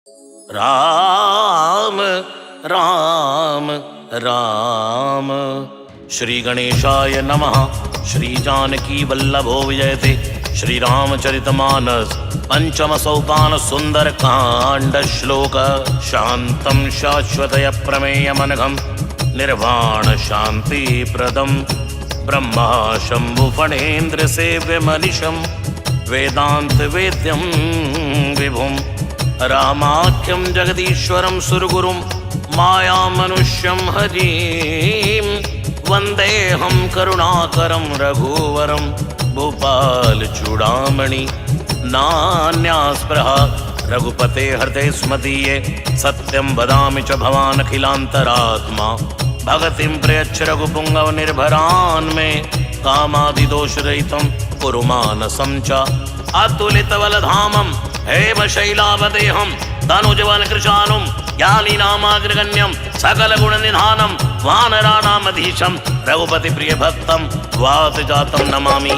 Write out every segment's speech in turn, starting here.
राम राम राम। श्री गणेशाय नमः। श्री जानकी वल्लभो विजयते। श्री रामचरितमानस पंचम सोपान सुंदर कांड श्लोक। शांतं शाश्वतय प्रमेयमनघं निर्वाण शांति प्रदम ब्रह्मा शंभु फणेन्द्र सेव्य मनिशं वेदांत वेद्यं विभुं रामाख्यं जगदीश्वरं सुरगुरुं माया मनुष्यं हरिं वन्देऽहं करुणाकरं रघुवरं भूपाल चूड़ामणि नान्यास्पृहा रघुपते हृदय स्मदीये सत्यं वदामि च भवान् अखिलान्तरात्मा भगतिं प्रयच्छ रघुपुङ्गव निर्भरान् मे कामादिदोषरहितं कुरु मानसं च अतुलितबलधामं हेमशैलावदेहं तनुजवनकृशानुं ज्ञानीनामाग्रगण्यं सकलगुणनिधानं वानराणामधीशं रघुपतिप्रियभक्तं वातजातं नमामि।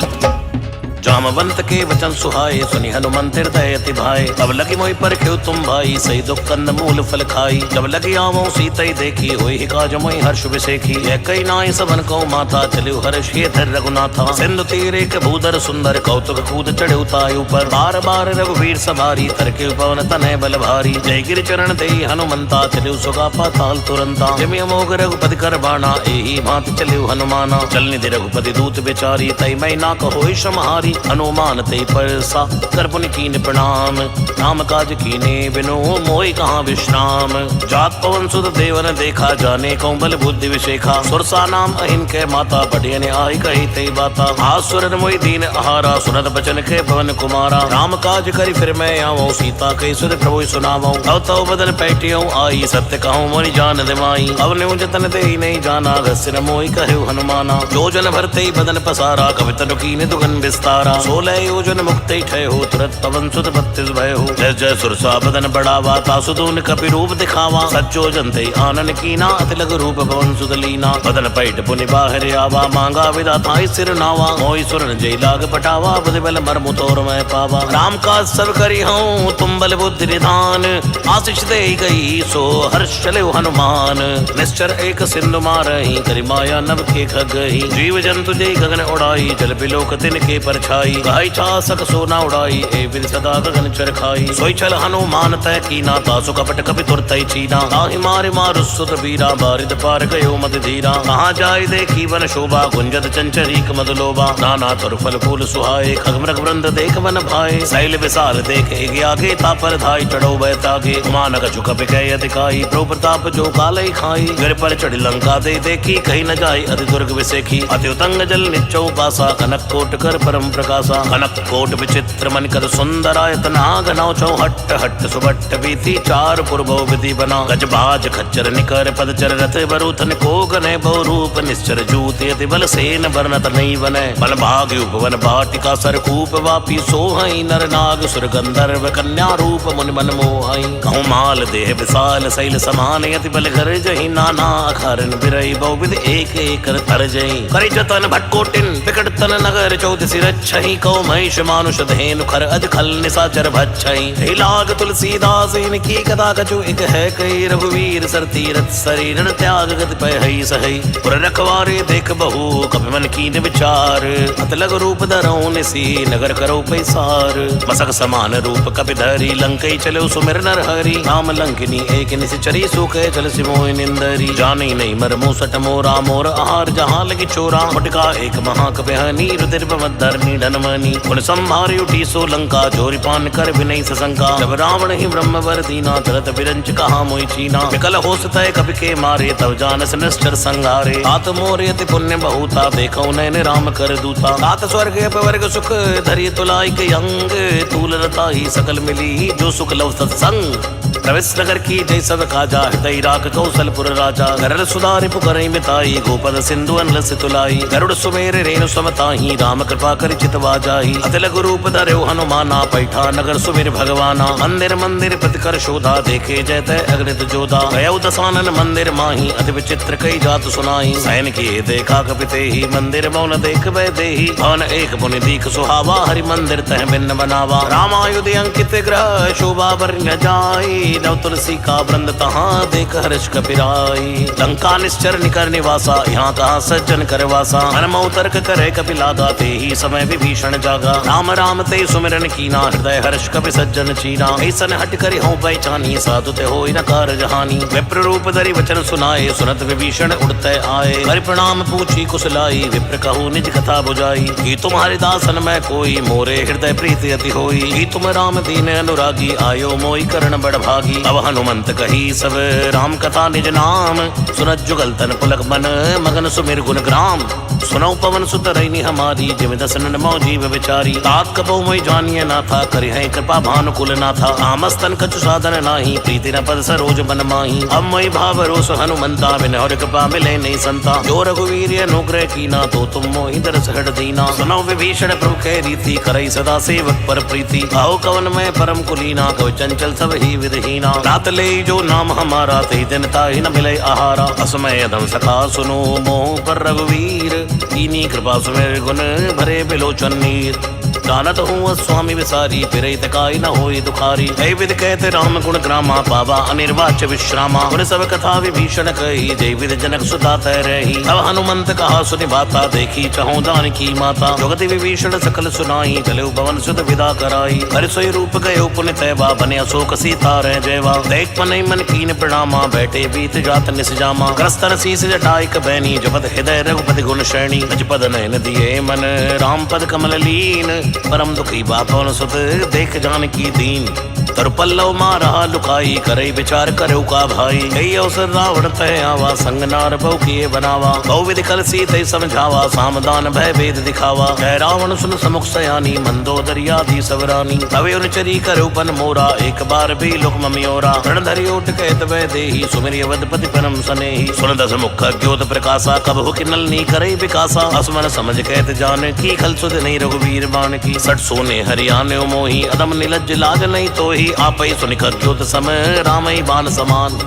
जामवंत के वचन सुहाए सुनि हनुमंत हृदय अति भाए। अब लगी मोहि पर क्यों तुम भाई सही दुख कंद मूल फल खाई। जब लगी आवो सीतई देखी होई काज मोहि हर्ष विसेखी। यह कई नाई सबन को माथा चलिउ हर्ष ये धर रघुनाथा। सिंधु तीर एक भूधर सुंदर कौतुक कूद चढ़े उताय ऊपर। बार बार रघुवीर सवारी तरके पवन तनय बल भारी। जय गिर चरण देई हनुमंता चलिउ सुगा पाताल तुरंता। जमि अमोघ रघुपति कर बाणा एहि भांति चलिउ हनुमाना। चल निधि रघुपति दूत बिचारी तई मई ना कहोई समारी। हनुमान ते परसा कर पुनि कीन प्रणाम। राम काज कीने बिनु मोहि कहाँ विश्राम। जात पवन सुत देवन देखा जाने कौ बल बुद्धि विशेखा। सुरसा नाम अहिन के माता बढ़ियन आई कही ते बाता। आसुरन मोहि दीन आहारा सुनत बचन के पवन कुमारा। राम काज करि फिर मैं आवो सीता के सुर प्रभु सुनावो। तव तव बदन पैटियो आई सत्य कहूँ मोहि जान दिमाई। अब न्यू जतन दे नहीं जाना घसिर मोहि कहु हनुमाना। जो जन भरते बदन पसारा कवितनु कीन दुगन विस्तारा। 16 योजन मुक्त ठय हो तुरत पवन सुत 32 भय हो। जय जय सुरसा बदन बढ़ावा तासुदून कपि रूप दिखावा। सज्जो जनते आनन कीना अतिलग रूप पवन सुत लीना। बदन पैठ पुनि बाहर आवा मांगा विधाता सिर नावा। मोहि सुरन जय लाग पटावा बुद्धि बल मर्मु तोर मैं पावा। राम काज सब करी हूँ तुम बल बुद्धि निधान। आशीष दे गई सो हर्ष चले हनुमान। निश्चर एक सिंधु मारही करि माया नभ के खगही। जीव जंतु जय गगन उड़ाई जल बिलोक तिनके परछाई। गाय छासक सोना उड़ाई ए विधि सदा गगन चरखाई। सोई छल हनुमान तय कीना तासु कपट कपि तुरतई चीना। ताहि मारि मारु सुत बीरा बारिद पार गयो मति धीरा। कहाँ जाय देखी वन शोभा गुंजत चंचरीक मधुलोभा। नाना तुर फल फूल सुहाए खगमृग वृंद देख वन भाए। शैल विशाल देख एक आगे तापर धाई चढ़ो बैतागे। मानक झुक बिकय अधिकाई प्रभु प्रताप जो कालई खाई। गिर पर चढ़ी लंका दे देखी कहीं न जाय अति दुर्ग विसेखी। अति उतंग जल निचौ पासा कनक कोट कर परम प्रकाशा। कनक कोट विचित्र मन कर सुंदरायतन घनौ चौ हट्ट हट्ट सुबट्ट बीती। चार पुरभो विधि बना गज बाज खच्चर निकर पदचर रथ बरूथन को गने बहु रूप निश्चर जूत यति बल सेन वर्णत नहीं बने। बल भाग उपवन बाटिका सरकूप वापी सोहई नर नाग सुर गंधर्व कन्या रूप मुनि मन मोहई। कहूँ माल देह विशाल शैल समान यति बल घर जही। नाना अखारन बिरई बहुविध एक एक तर जही। करि जतन भटकोटिन विकट तन नगर चौदसी रच्छहि। कौ महिष मानुष धेनु खर अज खल निशाचर भच्छई। लाग तुलसीदास इनकी कथा कछु एक है कई। रघुवीर सर तीरथ शरीर त्याग गति पय हई सहई। पुर रखवारे देख बहु कपि मन कीन विचार। अतलग रूप धरऊ निसी नगर करो पैसार। मसक समान रूप कपि धरी लंकई चलो सुमिर नर हरि। राम लंकिनी एक निश्चरी सुखे चल सिमोहि निंदरी। जानी नहीं मर मुसट मोरा मोर आहार जहाँ लगी चोरा। मुटका एक महाकपि रुधिर धरनी धनमनी। उन संभारी उठी सो लंका जोरी पान कर विनय सशंका। जब रावण ही ब्रह्म वर दीना तुरत विरंच कहा मोहि चीना। विकल होस तय कपि के मारे तब जानस निश्चर संहारे। तात मोरे अति पुण्य बहुता देखो नैन राम कर दूता। तात स्वर्ग अपवर्ग सुख धरि तुलाई के अंग। तूल रताई सकल मिली जो सुख लव सत्संग। प्रवेश नगर की जय सब काजा हृदय राख कौशलपुर राजा। गरल सुधारि पुकरई मिताई गोपद सिंधु अनल से तुलाई। गरुड़ सुमेर रेणु समताही राम कृपा कर चितवा जाही। अतिलग रूप धर्यो हनुमाना पैठा नगर सुमिर भगवाना। मंदिर मंदिर प्रतिकर शोधा देखे जयते अग्नित जोधा। गयौ दसानन मंदिर माही अति विचित्र कई जात सुनाई। सैन किए देखा कपिते ही मंदिर मौन देख वै देही। भवन एक पुनि दीख सुहावा हरि मंदिर तह भिन्न बनावा। रामायुध अंकित ग्रह शोभा वर्ण्य जाई। नव तुलसी का वृंद तहाँ देख हर्ष कपिराई। लंका निश्चर निकर निवासा यहाँ कहाँ सज्जन कर वासा। हनुमौ तर्क करे कपिलागा ते ही समय विभीषण जागा। राम राम ते सुमिरन कीना हृदय हर्ष कपि सज्जन चीना। ऐसन हट करि हों पहचानी साधु ते होई न कारज हानि। विप्र रूप धरि वचन सुनाए सुनत विभीषण उड़ते आए। हरि प्रणाम पूछी कुशलाई विप्र कहूँ निज कथा बुझाई। कि तुम्हारे दासन में कोई मोरे हृदय प्रीति अति होई। कि तुम राम दीन अनुरागी आयो मोई करण बड़ भागी। अब हनुमंत कही सब राम कथा निज नाम। सुनत जुगल तन पुलक मन मगन सुमिर गुण ग्राम। सुनौ पवन सुत रैनी हमारी जिम दसन मौ जीव विचारी। तात कबो मोई जानिए ना था करि है कृपा भानुकुल ना था। आमस्तन कछु साधन नाही प्रीति न पद सरोज बन माही। अब मोई भाव रोष हनुमंता बिन और कृपा मिले नहीं संता। जो रघुवीर अनुग्रह कीना तो तुम मोहि दरस हट दीना। सुनौ विभीषण प्रभु कह रीति करई सदा सेवक पर प्रीति। आओ कवन में परम कुलीना कव चंचल सब ही विधहीना। रात ले जो नाम हमारा ते दिन ताहि न मिले आहारा। असमय अधम सखा सुनो मोह पर रघुवीर। कीनी कृपा सुमेर गुण भरे बिलोचन नीर। जानत हूँ स्वामी विसारी फिरे तकाई न होई दुखारी। ऐ विद कहते राम गुण ग्रामा पावा अनिर्वाच्य विश्रामा। गुण सब कथा विभीषण कही जय विद जनक सुता तय रही। अब हनुमंत कहा सुनि बाता देखी चहु दान की माता। जुगति विभीषण सकल सुनाई चले पवन सुत विदा कराई। हरि सोई रूप गयो पुनि तैवा बने अशोक सीता रह जयवा। देख मन मन कीन प्रणामा बैठे बीत जात निस जामा। क्रस्तर शीस जटाई कबैनी जपत हृदय रघुपति गुण श्रेणी। अजपद नयन दिए मन राम पद कमल लीन। परम दुखी बातों सुत देख जानकी दीन। तर पल्लव मारा लुकाई करे विचार करो का भाई। कई अवसर रावण तय आवा संग नार बहु किए बनावा। बहु विधि कर सीते समझावा सामदान भय भेद दिखावा। कह रावण सुन समुख सयानी मंदोदरी आदि सबरानी। तवे उनचरी करो पन मोरा एक बार भी लुक ममियोरा। रण धरि ओट कहत वै देही सुमिरि अवधपति परम सनेही। सुन दस मुख ज्योत प्रकाशा कब हो किन्नल नी करे विकासा। असमन समझ कहत जान की खल सुध नहीं रघुवीर बाण की। सट सोने हरियाने मोही अदम निलज्ज लाज नहीं तो ही। आपै सुनिकर ज्योत सम रामई बाण समान।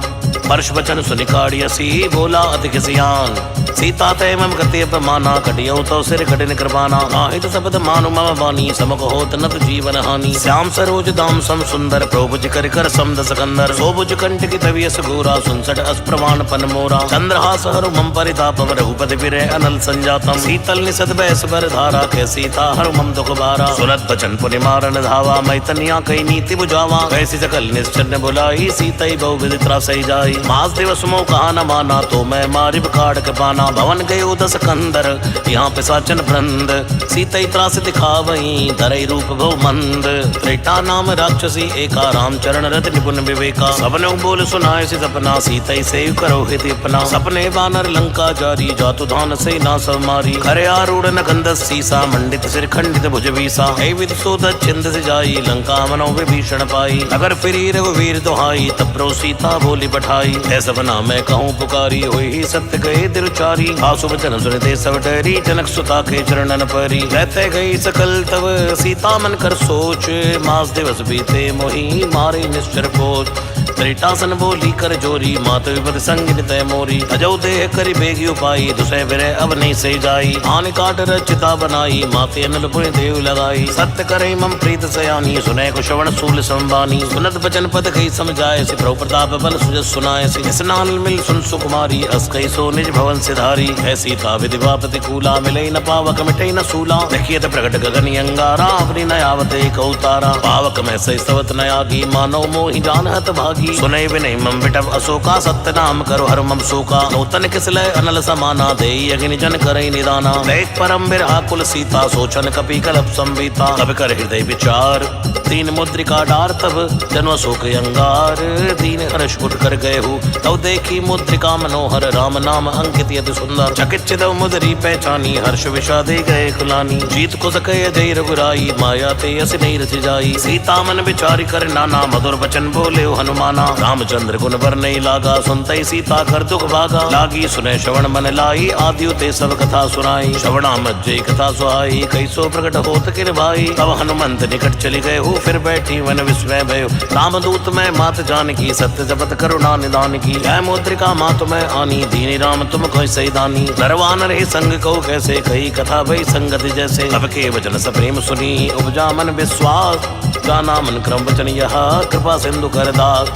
परश वचन सुनिकाड़ी असी बोला अति किसियान। सीता तय मम गति अपमाना कटियो तो सिर कठिन कृपाना। आहित शब्द मानु मम वाणी समक होत नत जीवन हानि। श्याम सरोज दाम सम सुंदर प्रोभुज कर कर समद सकंदर। सोभुज कंठ की तवियस घोरा सुनसठ अस्प्रमाण पन मोरा। चंद्रहास हरु मम परितापम रघुपति विरह अनल संजातम। शीतल निसद बैस बर धारा कै सीता हरु मम दुख बारा। सुनत बचन पुनि मारन धावा मैं तनिया कई नीति बुझावा। कैसी सकल निश्चर बुलाई सीतई बहु विधि त्रासई जाई। मास दिवस मो कहा न माना तो मैं मारिब काढ़ के पाना। भवन गयो दस कंदर यहाँ पे साचन वृंद। सीतई त्रास दिखावई धरई रूप भव मंद। त्रेटा नाम राक्षसी एका राम चरण रत निपुण विवेका। सबने बोल सुनाए से सपना सीतई से करो हित अपना। सपने बानर लंका जारी जातु धान से ना सब मारी। खरे आरूढ़ न गंधस सीसा मंडित सिर खंडित भुज बीसा। हे विद सोद छिंद से जाई लंका मनो विभीषण पाई। अगर फिरी रघुवीर दुहाई तब प्रो सीता बोली बैठाई। ऐ सपना मैं कहूँ पुकारी हुई सत्य गए दिलचारी। आसु वचन सुनते सब डरी जनक सुता के चरणन परी। रहते गई सकल तब सीता मन कर सोच। मास दिवस बीते मोही मारे निश्चर पोच। त्रिटासन बोली कर जोरी मात विपद संग तय मोरी। अजो देह करी बेगी उपाई दुसह विरह अब नहीं से जाई। आन काट रचिता बनाई माते अनल पुनि देव लगाई। सत्य करे मम प्रीत सयानी सुने को श्रवण सूल संबानी। सुनत बचन पद कही समझाए से प्रभु प्रताप बल सुजस सुनाए से। स्नान मिल सुन सुकुमारी अस कही सो निज भवन सिधारी। है सीता विधि वापति कूला मिले न पावक मिटे न सूला। देखिए प्रकट गगन अंगारा अपनी नयावते कौतारा। पावक में सही सवत नयागी मानो मोहि जानहत भागी। सुनय विनय मम विटव अशोका सत्य नाम करो हर मम शोका। नूतन किसलय अनल समाना देई अग्नि जन करई निदाना। देख परम बिरहा कुल सीता सोचन कपि कलप संवीता। कब कर हृदय विचार तीन मुद्रिका डार तब जन्म शोक अंगार। दीन हर्ष उठ कर गए हो तब देखी मुद्रिका मनोहर। राम नाम अंकित यति सुंदर। चकित चिदव मुदरी पहचानी हर्ष विषादे गए खुलानी। जीत को सके जय रघुराई माया ते अस नहीं रच जाई। सीता मन विचारी कर नाना मधुर वचन बोले हनुमाना। रामचंद्र गुण बर नहीं लागा सुनते सीता कर दुख भागा। लागी सुने श्रवण मन लाई आदियो ते सब कथा सुनाई। श्रवणा मज्जय कथा सुहाई कैसो प्रकट होत किर भाई। अब हनुमंत निकट चली गए हो फिर बैठी वन विस्मय भयो। रामदूत में मात जानकी सत्य जपत करुणा निदान की। जय मुद्रिका मात में आनी दीनी राम तुम कोई सही दानी। नरवान रहे संग को कैसे कही कथा भई संगति जैसे। अब के वचन सब प्रेम सुनी उपजा मन विश्वास। जाना मन क्रम वचन यह कृपा सिंधु कर दास।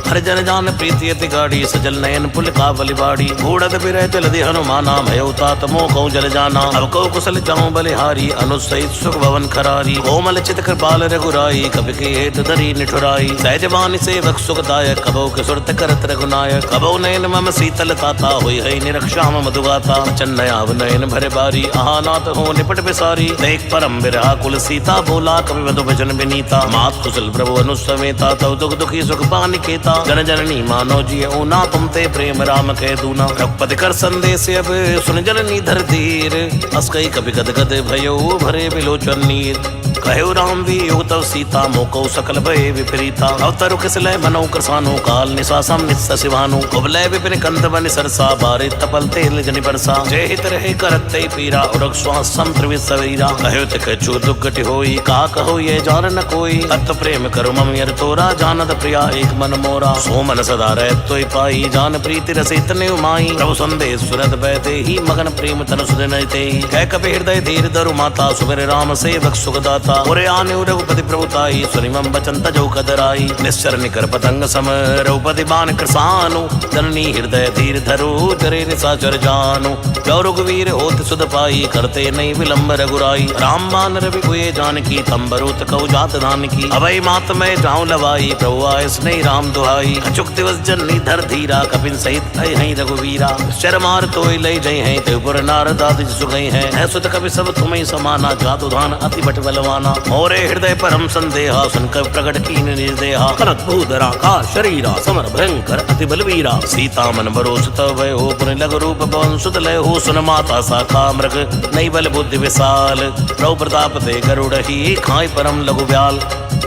हर जन जान प्रीति अति गाड़ी सजल नयन पुल का बलिबाड़ी बूढ़त बिरह जलधि हनुमाना भयो तात मोह कौ जल जाना अब कौ कुशल जाऊं बलिहारी अनुसहित सुख भवन खरारी कोमल चित कृपाल रघुराई कवि के हेत धरी निठुराई सहजवानी सेवक सुखदायक कबो के सुरत करत रघुनायक कबो नयन मम शीतल ताता हुई है निरक्षा मम मधुगाता चन्नयाव नयन भरे बारी आहानाथ हो निपट बिसारी देख परम बिरहा कुल सीता बोला कवि मधु भजन विनीता मात कुशल प्रभु अनुसमेता तव दुख दुखी सुख पानि केता जन जननी मानो जी ऊना तुम ते प्रेम राम कह दूना रघुपति कर संदेश अब सुन जननी धर धीर अस कई कभी गद गद भयो भरे बिलोचन नीर कहो राम भी योग तव सीता मोको सकल भय विपरीता अवतरु किस लय मनो कृसानो काल निशासम निस्स शिवानु कुबलय विपिन कंद बन सरसा बारे तपल तेल जनि बरसा जय हित रहे करत ते पीरा उरग श्वास सम त्रिविध सवेरा कहो तिक छु दुर्गति होई का कहो ये जान न कोई अत प्रेम करु मम यर तोरा जानत प्रिया एक मन मोरा सो मन सदा रह तोय पाई जान प्रीति रसित ने उमाई प्रभु संदेश सुरत बैते ही मगन प्रेम तन सुधन ते कह कपि हृदय धीर धरु माता सुमिर राम सेवक सुखदाता ओरे आने रघुपति प्रभुताई सुनि मम बचन तजौ कदराई निश्चर निकर पतंग सम रघुपति बान कृसानु जननी हृदय धीर धरु जरे निशाचर जानु जो रघुवीर होत सुध पाई करते नहीं विलंब रघुराई राम मान रवि हुए जानकी तंबरुत कौ जात धान की अभय मात में जाऊं लवाई प्रभु आय स्नेह राम दुहाई अचुक दिवस जननी धर धीरा कपिन सहित है रघुवीरा शर्मार तोय लय जय है त्रिपुर नारद आदि सुगई है सुत कवि सब तुम्हें समाना जादू धान अति बट बलवाना मोरे हृदय परम संदेहा सुनकर प्रकट कीन निर्देहा करत भूधरा का शरीरा समर भयंकर अति बलवीरा सीता मन भरोस तव हो पुन लग रूप पवन सुत लय हो सुन माता साखा मृग नई बल बुद्धि विशाल प्रभु प्रताप ते गरुड़ ही खाई परम लघु ब्याल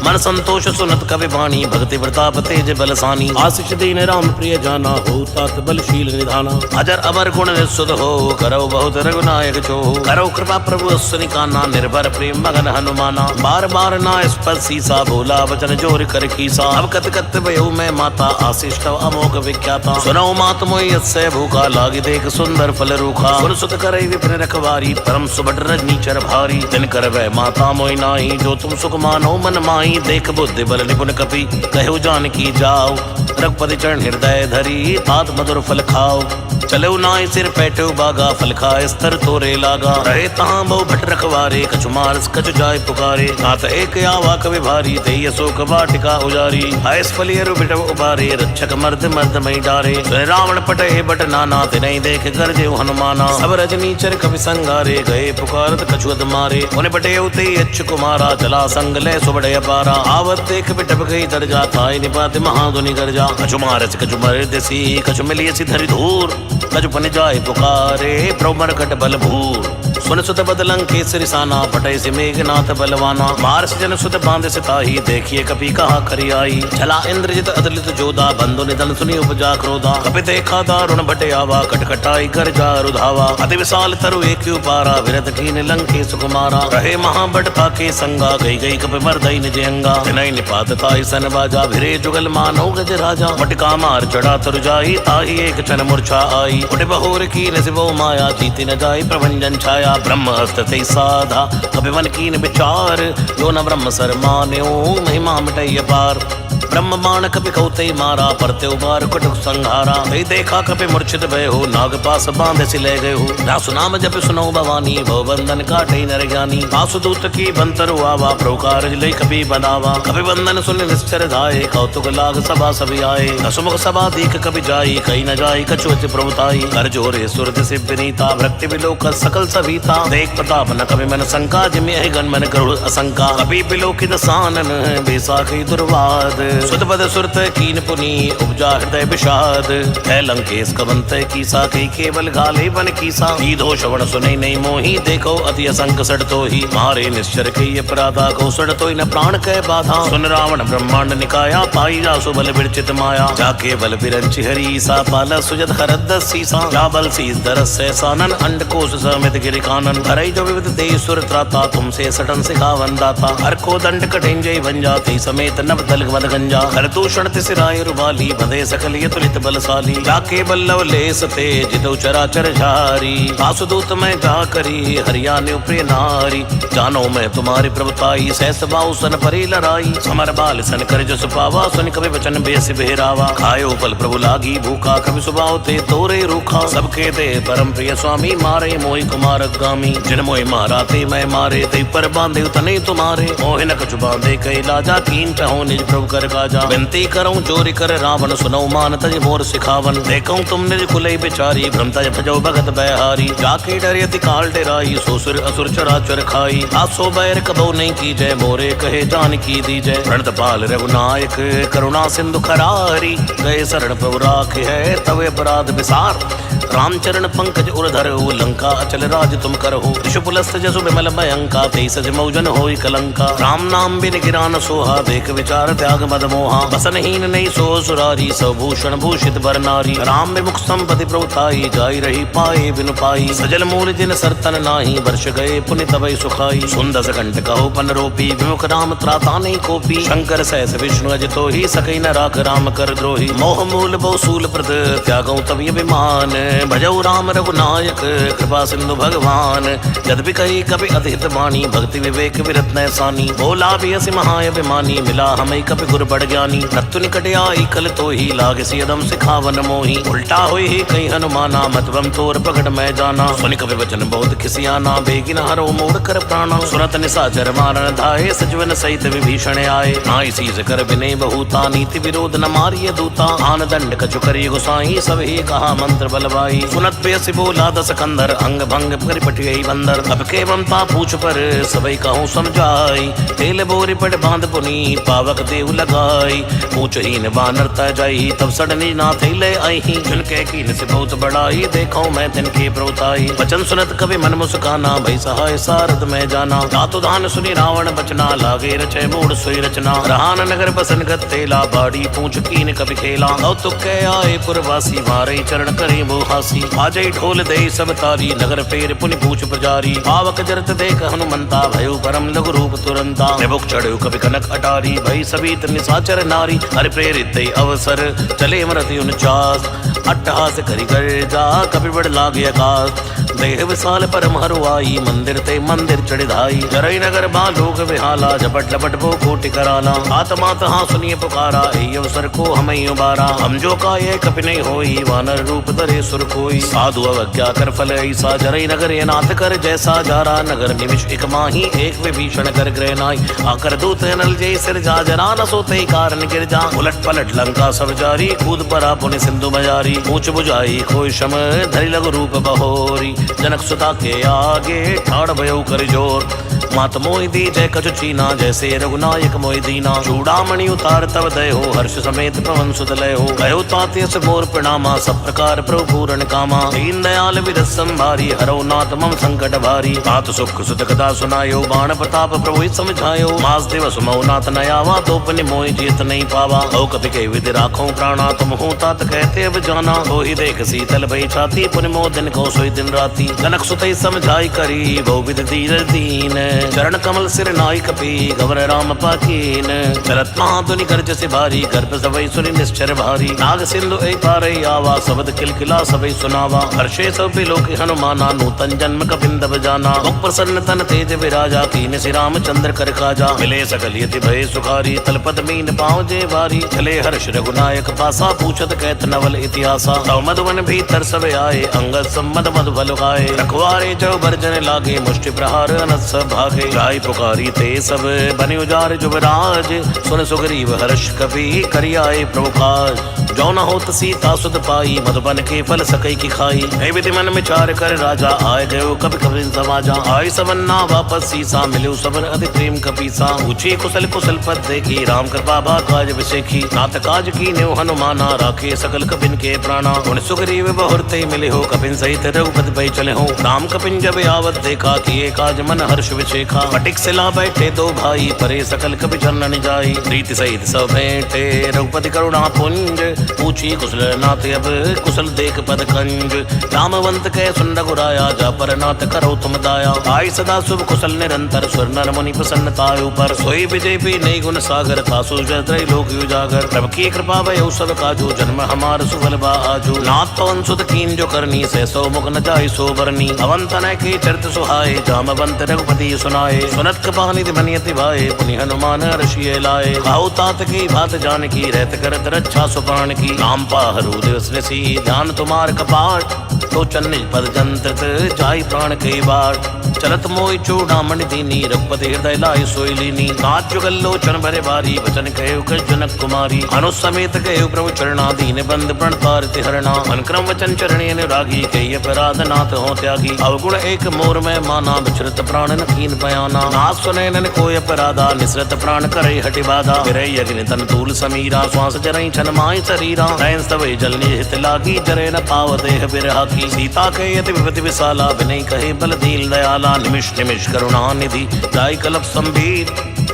मन संतोष सुनत कवि वाणी भक्ति प्रताप तेज बलसानी आशीष दीन राम प्रिय जाना हो तात बलशील निधाना अजर अमर गुण निस्सुत हो करो बहुत रघुनायक जो करो कृपा प्रभु सुनिकाना निर्भर प्रेम मगन हनुमाना बार बार ना स्पर्श सीसा बोला वचन जोर कर कीसा अब कत कत भयो मैं माता आशीष तव अमोघ विख्याता सुनो मात मोय यस्य भूखा लागी देख सुंदर फल रूखा सुन सुत करे विपिन रखवारी परम सुबट रजनीचर भारी दिन कर वह माता मोय नाई जो तुम सुख मानो मन माई देख बुद्धि बल निपुण कपि कहो जानकी जाओ रघुपति चरण हृदय धरी तात मधुर फल खाओ चलो नाई सिर पैठो बागा फल खाए स्तर तोरे लागा रहे तहाँ बहु भट रखवारे कछु मारस कछु जाय पुकारे तात एक आवा कवि भारी तेय शोक वाटिका उजारी आयस फलियरु बिटव उबारे रक्षक मर्द मर्द मई डारे रावण पटे बट नाना तिनहि देख कर जेउ हनुमाना सब रजनीचर कवि संगारे गए पुकारत कछु अद मारे उन्हें बटे उते अच्छ कुमारा चला संग ले सुबड़े अपारा आवत देख बिटप गई दर्जा थाई निपात महाधुनि गर्जा कछु मारस कछु मर्दसी कछु मिलियसी धरि धूर कछु पन जाय पुकारे प्रमर कट बल भूर सुन सुत बदलंग केसरी साना पटय से मेघनाथ बलवाना मारस जन सुत बांध सिताही देखिए कपि कहा खरी आई चला इंद्रजित अदलित जोधा बंधु निधन सुनी उपजा क्रोधा कपि देखा दारुण भटे आवा कटकटाई कर जा रुधावा अति विशाल तरु एक उपारा विरत कीन लंके सुकुमारा रहे महाबटता के संगा गई गई कपि मर्दई निज अंगा तिनहि निपात ताई सन बाजा भिरे जुगल मानो गज राजा मटका मार चढ़ा तरु जाई ताही एक क्षण मूर्छा आई उठ बहोर की नसिबो माया जीती न जाई प्रभंजन छाया ब्रह्म हस्त ते साधा कपि मन कीन विचार जो न ब्रह्म सर मान्यो महिमा मिटई अपार ब्रह्म बाण कपि कौते मारा परते उबार कुटुक संहारा कई देखा कपि मूर्छित भय हो नाग पास बांध से ले गए हो दासु नाम जप सुनो भवानी भव बंधन काटे नर ज्ञानी वासुदूत की बंतर आवा प्रकार लय कपि बनावा कपि बंधन सुन निश्चर धाये कौतुक लाग सभा सभी आए हसुमुख सभा दीख कपि जाई कहीं न जाई कछुअति प्रभुताई कर जोरे सुरत से विनीता भक्ति विलोक सकल सभीता देख प्रताप न कपि मन शंका जिमि गण मन गरुड़ असंका कपि विलोकित सानन बेसाखी दुर्वाद सुत पद सुरत कीन पुनी उपजा हृदय विषाद है लंकेश कवंत कीसा कई केवल घाले बन कीसा सीधो श्रवण सुने नहीं मोही देखो अति असंक सड़ तो ही मारे निश्चर के अपराधा को सड़ तो न प्राण कह बाधा सुन रावण ब्रह्मांड निकाया पाई जासु बल विरचित माया जाके बल बिरंचि हरी सा पाल सुजत हरद सीसा जा बल शीस दरस से सानन अंड कोश समित गिरि कानन हरई जो विविध देश सुर त्राता तुमसे सटन सिखावन दाता हर को दंड कठिन जय बन जाते समेत नव दल मद गंजा पंजा हर दूषण तिसराय रुबाली बंधे सकल ये तुलित बलशाली जाके बल्लव ले सते जितो चराचर झारी आसुदूत में जा करी हरियाणा प्रिय नारी जानो मैं तुम्हारी प्रभुताई सहस बाऊ सन परी लड़ाई समर बाल सन कर जस पावा सुन कवि वचन बेस बेहरावा खायो फल प्रभु लागी भूखा कवि सुबाव ते तोरे रूखा सबके दे परम प्रिय स्वामी मारे मोहि कुमार गामी जिन मोहि मारा ते मैं मारे ते पर बांधे तने तुम्हारे मोहि न कछु बांधे कई लाजा कीन चाहो निज प्रभु कर काजा विनती करूं चोरी कर रावण सुनो मान तज मोर सिखावन देखूं तुम निज कुलई बिचारी भ्रम तज भजो भगत बहारी जाके डरियति काल डेराई सोसुर असुर चराचर खाई आसो बैर कबो नहीं की जय मोरे कहे जान की दी जय प्रणत पाल रघुनायक करुणा सिंधु खरारी गए शरण प्रभु राखे है तवे अपराध विसार रामचरण पंकज उर्धर लंका अचल राज तुम करहु ऋषुपुलस्त जसु विमल भयंका तेईस मौजन होई कलंका राम नाम बिन गिरान सोहा देख विचार त्याग मद मोहा बसनहीन नहीं सो सुरारी सभूषण भूषित बर नारी राम विमुख संपति प्रभुताई जाई रही पाए बिनु पाई सजल मूल जिन सरतन नाही वर्ष गए पुनि तबई सुखाई सुंदस कंठ कहो पन रोपी विमुख राम त्राता नहीं कोपी शंकर सहस विष्णु अज तो ही सकई न राख राम कर द्रोही मोह मूल बहुसूल प्रद त्यागौ तब विमान भजौ राम रघुनायक कृपा सिंधु भगवान यद्यपि कही कभी अधित वाणी भक्ति विवेक विरत नैसानी बोला भी हसी महाअभिमानी मिला हमें कभी गुर बढ़ ज्ञानी रत्तु निकट आई कल तो ही लागे सियदम सिखावन मोही उल्टा हुई ही कहीं हनुमाना मतबम तोर प्रकट मैं जाना सुनि कवि वचन बहुत खिसियाना बेगिन हरो मोड़ कर प्राणा सुरत निशाचर मारन धाये सजवन सहित विभीषण आए नाई सीज कर विनय बहुता नीति विरोध न मारिय दूता आन दंड कछु करी गुसाई सब ही कहा मंत्र बलवाई सुनत पेसि बोला दस कंदर अंग भंग कर पटियई बंदर अब के ममता पूछ पर सबई कहूँ समझाई तेल बोरी पड़ बांध पुनी पावक देव लगाई पूछ हीन बानर तय जाई तब सडनी ना थे ले आई जिनके कीन से बहुत बड़ाई देखो मैं तिनके प्रभुताई वचन सुनत कवि मन मुस्काना भई सहाय सारद में जाना दातु दान सुनी रावण बचना लागे रचे मूड सोई रचना रहान नगर बसन गत तेला बाड़ी पूछ कीन कवि खेला कौतुक के आए पुरवासी मारे चरण करे मोहासी आजई ढोल दे सब तारी नगर फेर पुनि पूछ प्रजारी पावक जरत देख हनुमंता भयो परम लघु रूप तुरंता निबुक चढ़ो कवि कनक अटारी भई सभी निशाचर नारी हरि प्रेरित दे अवसर चले मरति 49 अट्टहास करी कर जा कवि बड़ लागे आकाश देह विशाल परम हरुआई मंदिर ते मंदिर चढ़िधाई जरई नगर बालोक विहाला झपट लपट वो कोटि कराला आत्मा तहाँ सुनिए पुकारा ए अवसर को हमें उबारा हम जो का ये कपि नहीं होई वानर रूप धरे सुर कोई साधु अवज्ञा कर फल ऐसा जरई नगर ये नाथ कर जैसा जारा नगर निमिष एक माही एक विभीषण कर ग्रह नाई आकर दूत नल जय सिर जा जरा न सोते कारण गिर जा उलट पलट लंका सब जारी कूद परा पुनि सिंधु बजारी पूछ बुझाई खोई शम धरि लघु रूप बहोरी जनक सुता के आगे ठाड़ भयो कर जोर मात मोहि दी जय कछु चीना जैसे रघुनायक मोहि दीना चूड़ामणि उतार तब दय हो हर्ष समेत पवन सुत लय हो कहो ताते से मोर प्रणामा सब प्रकार प्रभु पूर्ण कामा दीन दयाल विरस संभारी हरो नाथ मम संकट भारी तात सुख सुत कथा सुनायो बाण प्रताप प्रभु समझायो मास दिवस मऊ नाथ नयावा तो पुनि मोहि जीत नहीं पावा ओ कपि के विधि राखो प्राणा तुम हो तात कहते अब जाना हो ही देख शीतल भई छाती पुनि मोह दिन को सोई दिन राती जनक सुतई समझाई करी बहु विधि धीर दीन चरण कमल सिर नाई कपि गवर राम पाकीन चलत महाधुनि गर्ज से भारी गर्भ सबई सुनि निश्चर भारी नाग सिंधु एक पारई आवा शब्द किलकिला सबई सुनावा हर्षे सब लोक हनुमाना नूतन जन्म कपिंद बजाना मुख प्रसन्न तन तेज विराजा कीन श्री रामचंद्र कर काजा मिले सकल यति भय सुखारी तलपत मीन पाँव जे भारी चले हर्ष रघुनायक पासा पूछत कहत नवल इतिहासा तव मधुवन भीतर सब आए अंगद सम्मद मधु बल खाए रखवारे जो बर्जन लागे मुष्टि प्रहार अनस भागे गाय पुकारी ते सब बने उजार जुबराज सुन सुग्रीव हर्ष कपि करियाए प्रभु काज जो न होत सीता सुत पाई मधुबन के फल सकई की खाई ऐ विधि मन विचार कर राजा आए गयो कभी कभी समाजा आय सबन्ना वापस सीसा मिलो सबन अति प्रेम कपीसा पूछी कुशल कुशल पद देखी राम कृपा भा काज विशेखी नाथ काज की न्यो हनुमाना राखे सकल कपिन के प्राणा उन सुग्रीव बहुरते मिले हो कपिन सहित रघुपति पै चले हो राम कपिन जब आवत देखा किए काज मन हर्ष विशेखा फटिक सिला बैठे दो भाई परे सकल कपि चरण जाई प्रीति सहित सब भेंटे रघुपति करुणा पुंज पूछी कुशल नाथ अब कुशल देख पद कंज। जामवंत कह सुन रघुराया जा पर नाथ करो तुम दाया। आई सदा शुभ कुशल निरंतर सुर नर मुनि प्रसन्नतायु पर। सोई विजय भी नहीं गुण सागर तासु जय लोक उजागर। प्रभु की कृपा भय सब काजू जन्म हमार सुफल बा आजू। नाथ पवन सुत कीन जो करनी से सौ मुख न जाय सो बरनी। अवंतन के चरित सुहाए जामवंत रघुपति सुनाए। सुनत कृपा निधि मनियति भाए पुनि हनुमान ऋषि लाए। खाऊ तात की भात जान की रहत करत रक्षा सुपान की। नाम पाहरु दिवस ऋषि ध्यान तुम्हार कपाट। तो चन्निज पद जंत्रित जाई प्राण कई बार। चलत मोहि चूड़ामणि दीनी रघुपति हृदय लाई सोई लीनी। नाथ जुगल लोचन भरे भारी वचन कहे कछ जनक कुमारी। अनुसमेत कहे प्रभु चरणा दीन बंद प्रण तारित हरणा। अनुक्रम वचन चरणी अनुरागी कही अपराध नाथ हो त्यागी। अवगुण एक मोर में माना विचरत प्राण न कीन बयाना। नाथ सुने नन कोय अपराधा निसरत प्राण करे हटि बाधा। विरय अग्नि तन तूल समीरा श्वास जरई छन माय शरीरा। नयन स्तवै जल निहित लागी जरे न पाव देह बिरहा की। सीता कहे अति विपति विशाला विनय कहे बल दीन दयाला। निमिष निमिष करुणा निधि जाय कलप संबीत।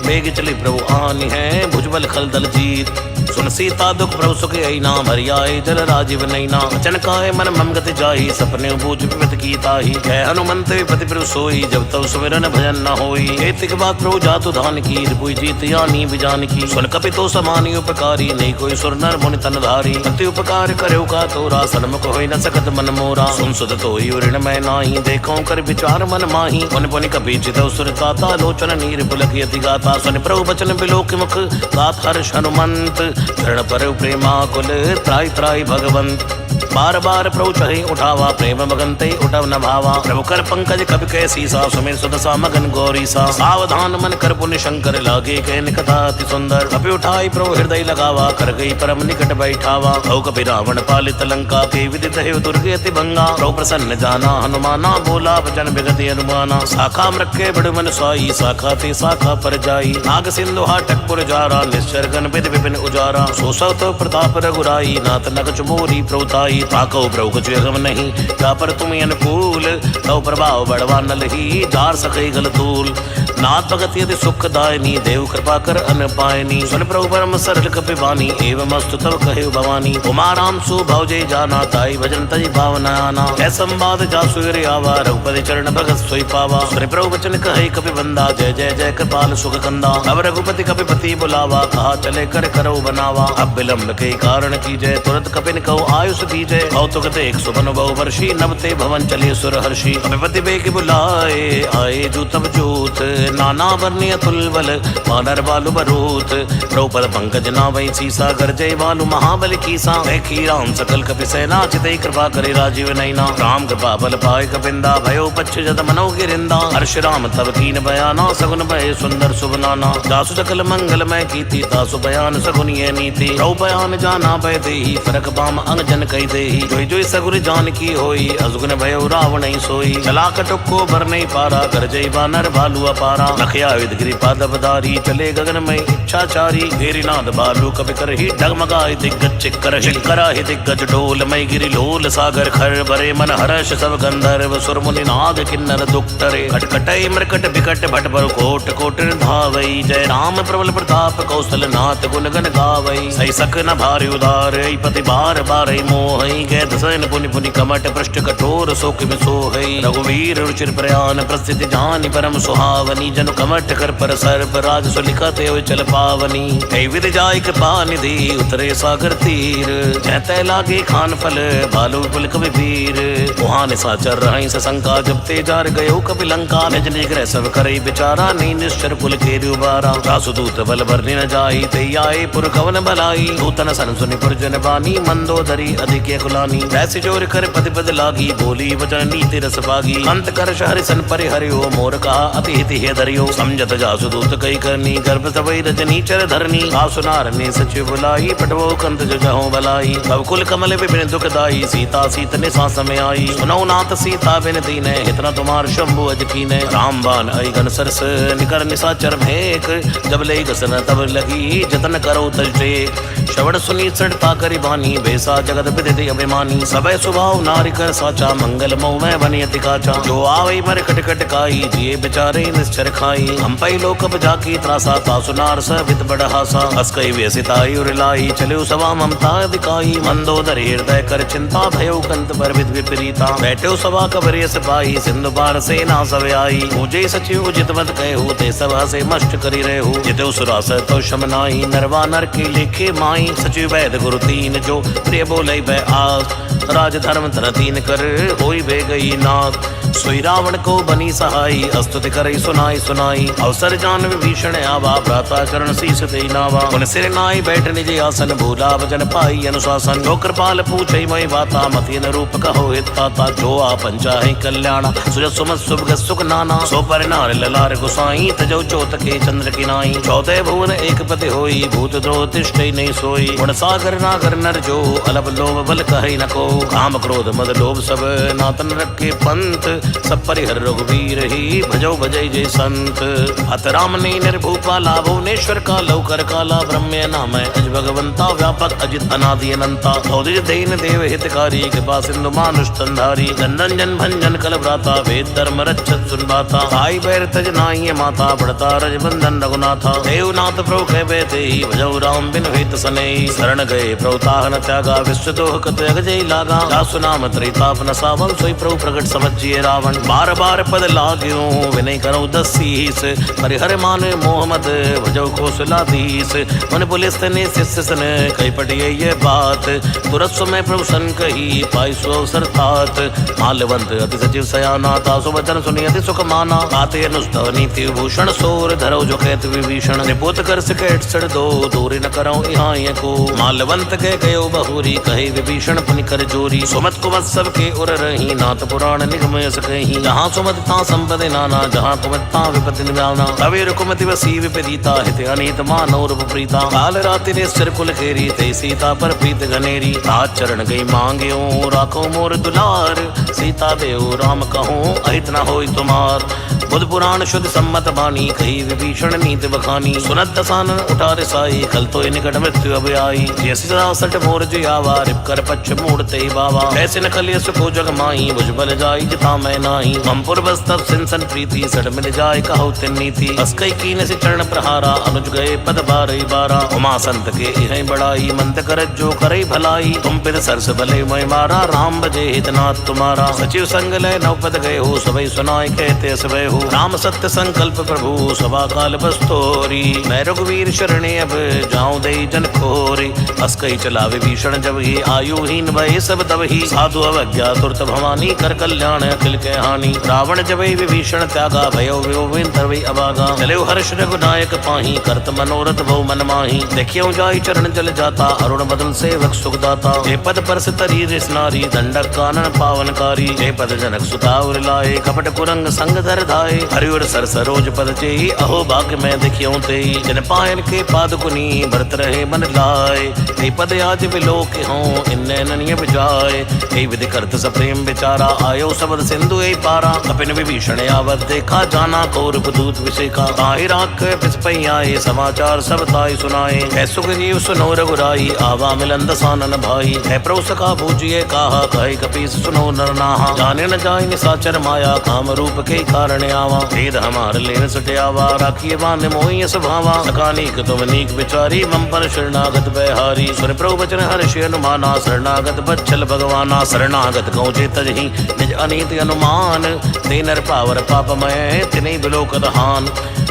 बेग चले प्रभु आनि है भुजबल खल दल जीत। सुन सीता दुख प्रभु सुख आई नाम हरियाए जल राजीव नैना। वचन काहे मन मम गति जाहि सपने बूझ विपत की ताहि। कह हनुमंत विपति प्रभु सोई जब तब सुमिरन भजन न होई। एतिक बात प्रभु जातु धान की रिपुई जीत यानी बिजान की। सुन कपि तो समानी उपकारी नहीं कोई सुर नर मुनि तन धारी। अति उपकार करेउ का तोरा सन्मुख होई न सकत मन मोरा। सुन सुध तोई ऋण मैं नाही देखो कर विचार मन माही। पुनि पुनि कपि चितौ सुर ताता लोचन नीर पुलक यति गाता। सुन प्रभु बचन बिलोक मुख गात हर्ष हनुमंत। चरण पर प्रेमा कुल त्राई त्राई भगवंत। बार बार प्रभु चढ़े उठावा प्रेम मगन ते उठव न भावा। प्रभु कर पंकज कपि कह सीसा सुमिर सुदसा मगन गौरी सा। सावधान मन कर पुण्य शंकर लागे कहन कथा अति सुंदर। कपि उठाई प्रभु हृदय लगावा कर गई परम निकट बैठावा। भव कपि रावण पालित लंका के विदित है दुर्गे अति भंगा। प्रभु प्रसन्न जाना हनुमाना बोला वचन विगति अनुमाना। शाखा मृक्के बड़ मन साई शाखा ते शाखा पर जाई। नाग सिंधु हाटकपुर जारा निश्चर गण विधि विपिन उजारा। सोसव तो प्रताप रघुराई नाथ नख मोरी प्रभुताई। ताको प्रभु कुछ अगम नहीं जा पर तुम अनुकूल। तव प्रभाव बड़वा न लही जार सके गल तूल। नाथ भगत यदि सुख दायनी देव कृपा कर अन पायनी। सुन प्रभु परम सरल कपि बानी एवं अस्तु तव कहे भवानी। उमा राम सु भव जय जाना ताई भजन तज भावना आना। ऐ संवाद जासु रे आवा रघुपति चरण भगत सोई पावा। सुन प्रभु वचन कहे कपि बंदा जय जय जय कृपाल सुख कंदा। अब रघुपति कपि पति बुलावा कहा चले कर करो बनावा। अब विलंब के कारण की जय तुरंत कपिन कहो आयुष दीजय। कौतुक देख सुबन बहु वर्षी नवते भवन चले सुर हर्षि। कपिपति बेग बुलाए आए जूतब जूत। नाना वर्णीय तुलबल वानर बालु बरूत। द्रौपद पंकज नावै सीसा गरजय बालु महाबल कीसा। देखी राम सकल कपि सेना चितै कृपा करे राजीव नैना। राम कृपा बल पाए कपिंदा भयो पच्छ जद मनो गिरिंदा। हर्ष राम तब कीन बयाना सगुन भय सुंदर सुबनाना। जासु सकल मंगल मैं कीति तासु बयान सगुन ये नीति। रौ बयान जाना भय देहि फरक बाम अंग जन कही देहि। जोई जोई सगुन जान की होई अजुगन भयो रावण ही सोई। चला कटुक को भर नहीं पारा गरजय बानर भालु अपारा। लखया विदगिरि पादवधारी चले गगन में इच्छाचारी। घेरी नाद बालू कपि करहि डगमगाय दिग्गज चिक्कर। चिक्करा ही दिग्गज डोल मई गिरि लोल सागर खर। भरे मन हर्ष सब गंधर्व सुर मुनि नाग किन्नर दुक्तरे। खटखटै मृकट बिकट भट पर कोट कोट धावई। जय राम प्रबल प्रताप कौशल नाथ गुण गण गावई। सही सक न भारी उदार पति बार बार मोहई। गै दसन पुनि पुनि कमट पृष्ठ कठोर शोक में सोहई। रघुवीर रुचिर प्रयान प्रस्थिति जानि परम सुहावनी। जनु कमट कर पर सर्प राज सुलिखत हो चल पावनी। कई विधि जाय कृपा निधि उतरे सागर तीर। जहते लागे खान फल भालु पुल कवि वीर। वहाँ निशाचर रहि सशंका जब ते जार गयो कपि लंका। निज निज ग्रह सब करे बिचारा नी निश्चर पुल के उबारा। रासुदूत बल बरनि न जाई ते आए पुर कवन भलाई। दूतन सन सुनि पुरजन बानी मंदोदरी अधिक कुलानी। जैसे जोर कर पद पद लागी बोली वचन नीति रस पागी। अंत कर हरि सन परि हरिओ मोर कहा अति हिति हे धरियो। समझत जासु दूत कई करनी गर्भ तवै रजनी चर धरनी। आसुनार ने सचिव बुलाई पटवो कंत जगहो भलाई। भव कुल कमल विपिन दुखदाई सीता सीत ने सांस में आई। सुनौ नाथ सीता बिन दीने हितना तुम्हार शंभु अज कीने। राम बान आई घन सरस निकर निशाचर भेक। जब ले गसन तब लगी जतन करो तज टेक। श्रवण सुनी चढ़ता करी बानी बेसा जगत विदित अभिमानी। सबय स्वभाव नारिकर साचा मंगल मोह में बनियति काचा। जो आवै मर कट कट काई जिये बेचारे निश्चर कर खाई। हम पई लोक जाकी त्रासा ता सुनार सवित बड़हासा। हस कई व्यसिताई उरलाई चलो सवा ममता दिखाई। मंदोदर हृदय कर चिंता भयो कंत पर विद विपरीता। बैठो सभा कबरे सिपाही सिंधु पार सेना सब आई। पूजे सचिव जित मत कहू ते सभा से मष्ट करी रहू। जितो सुरास तो शमनाई नरवा नर के लेखे माई। सचिव वैद गुरु तीन जो प्रिय बोले भय आस। राज धर्म धर तीन कर होई बे गई नाथ। सोई रावण को बनी सहाई अस्तुति करई सुनाई सुनाई। अवसर जान विभीषण आवा भ्राता चरण शीस ते नावा। उन सिर नाई बैठ निज आसन भूला भजन पाई अनुशासन। जो कृपाल पूछई मई बाता मति न रूप कहो हित ताता। जो आपन चाहे कल्याण सुजत सुमत सुभ सुख नाना। सो पर नार ललार गुसाई तजो चोत के चंद्र की नाई। चौदह भुवन एक पति होई भूत द्रोह तिष्ठई नहीं सोई। गुण सागर नागर नर जो अलप लोभ बल कहई न को। काम क्रोध मद लोभ सब नातन रखे पंथ। सब परिहर रघुवीर ही भजो भजय जय संत। हत राम ने निर्भूपा लाभो नेश्वर का लौकर काला। ब्रह्म नाम अज भगवंता व्यापक अजित अनादि अनंता। औदिज देन देव हितकारी कृपा सिंधु मानुष तंधारी। नंदन जन भंजन कल भ्राता वेद धर्म रक्षत सुनबाता। आई बैर तज नाई माता बढ़ता रज बंधन रघुनाथा। देवनाथ प्रभु कह बैठे भजो राम बिन हेत सने। शरण गए प्रभुताह न त्यागा विश्व दोह कत जय लागा। जासु नाम त्रिताप न सावन सोई प्रभु प्रगट समझिए रावण। बार बार पद लाग्यो विनय करो दसीस। परिहर मान मोहम्मद भजो कौशलाधीश। मन पुलिस ने शिष्य सन कई पटिए ये बात। तुरंत समय प्रभु सन कही पाई सो अवसर तात। माल्यवंत अति सचिव सयाना तासु वचन सुनी अति सुख माना। आते अनुस्तव नीति भूषण सोर धरो जो कहत विभीषण। निपुत कर सिकेट सड़ दो दूरी न करो यहाँ को। माल्यवंत के गयो बहुरी कहे विभीषण पुनि कर जोरी। सुमत कुमत सब के उर रही नाथ पुराण निगम सकही। जहाँ सुमत ता संपदि नाना जहाँ कुमत ता विपति निवाना। कवि रुकुमति वसी विपरीता हित अनीत मानव रूप प्रीता। काल राति निश्चर कुल खेरी ते सीता पर प्रीत घनेरी। तात चरण गई मांग्यो राखो मोर दुलार। सीता देव राम कहूँ अहित न होई तुम्हार। बुध पुराण शुद्ध सम्मत बानी कही विभीषण नीत बखानी। सुनत दसानन उठा रिसाई कल तो निकट मृत्यु अब आई। जैसी सट मोर जियावा रिप कर पक्ष मूड़ते बावा। ऐसे न कलिय सुखो जग माई बुझ बल जाई जिता मैं नाही। ममपुर बस तब सिंसन प्रीति सट मिल जाय कहो तिन नीति। अस्कई कीन से चरण प्रहारा अनुज गए पद बारई बारा। उमा संत के इह बड़ाई मंत कर जो करई भलाई। तुम फिर सरस भले मैं मारा राम बजे हितनाथ तुम्हारा। सचिव संग लय नव पद गए हो सबई सुनाय कहते सबय हो। राम सत्य संकल्प प्रभु सभा काल बस्तोरी। मैं रघुवीर शरणे अब जाऊं दई जन खोरी। अस्कई चला विभीषण जब ही आयुहीन भय सब तब ही। साधु अवज्ञा तुरत भवानी कर कल्याण अखिल के हानि। रावण जब विभीषण त्यागा भयो विन तरवई अभागा। चलो हर्ष रघुनायक पाही करत मनोरथ बहु मन माही। देखियो जाई चरण जल जाता अरुण बदन सेवक सुखदाता। हे पद पर तरी रिस नारी दंडक कानन पावनकारी। हे पद जनक सुता उर लाए कपट कुरंग संग धर धाय। हरिवर सर सरोज पद चेई अहो भाग्य में देखियो ते। जन पायन के पाद कुनी भरत रहे मन लाए। हे पद आज विलोक हो इन्ने ननिय बजाए। हे विधि करत सप्रेम विचारा आयो सबद सिंधु ए पारा। कपिन विभीषण आवत देखा जाना कौरव दूत विषेका। ताहि राख पिसपई आए समाचार सब ताई सुनाए। है सुग्रीव सुनो रघुराई आवा मिलन दसानन भाई। है प्रभु सखा बूझिए कहा कहे कपीस सुनो नर नाहा। जाने न जाय निसाचर माया काम रूप के कारण आवा। भेद हमार लेन सटयावा राखिए बांध मोहि स्वभावा। सकानीक तुम नीक विचारी मम पर शरणागत बहारी। सुन प्रभु वचन हर्षि अनुमाना शरणागत बच्छल भगवाना। शरणागत गौ तजहि निज अनीति अनुमान। ते नर पावर पापमय तिने बिलोकत हान।